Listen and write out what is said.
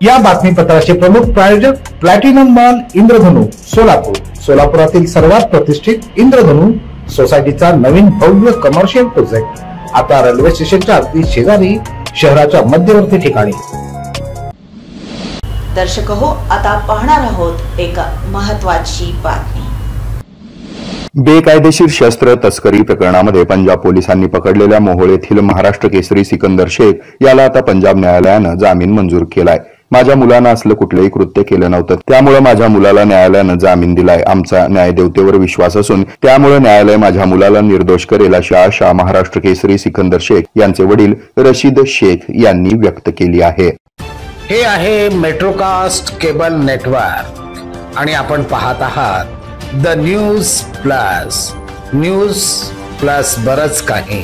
या बातमीपत्राचे प्रमुख प्रायोजक प्लॅटिनम मॉल इंद्रधनु सोलापूर। सोलापुरातील सर्वात प्रतिष्ठित इंद्रधनु सोसायटीचा नवीन भव्य कमर्शियल प्रोजेक्ट आता रेल्वे स्टेशनच्या अगदी शेजारी शहराच्या मध्यवर्ती ठिकाणी। दर्शक हो, आता पाहणार आहोत एक महत्त्वाची बातमी। बेकायदेशीर शस्त्र तस्करी प्रकरणामध्ये पंजाब पोलिसांनी पकडलेल्या मोहोळ येथील महाराष्ट्र केसरी सिकंदर शेख याला आता पंजाब न्यायालयानं जामीन मंजूर केलाय। माझ्या मुलानं असलं कुठलंही कृत्य केलं नव्हतं, त्यामुळे माझ्या मुलाला न्यायालयानं जामीन दिलाय। आमचा न्यायदेवतेवर विश्वास असून त्यामुळे न्यायालय माझ्या मुलाला निर्दोष करेल अशी आशा महाराष्ट्र केसरी सिकंदर शेख यांचे वडील रशीद शेख यांनी व्यक्त केली आहे। हे आहे मेट्रोकास्ट केबल नेटवर्क आणि आपण पाहत आहात द न्यूज प्लस बरच काही।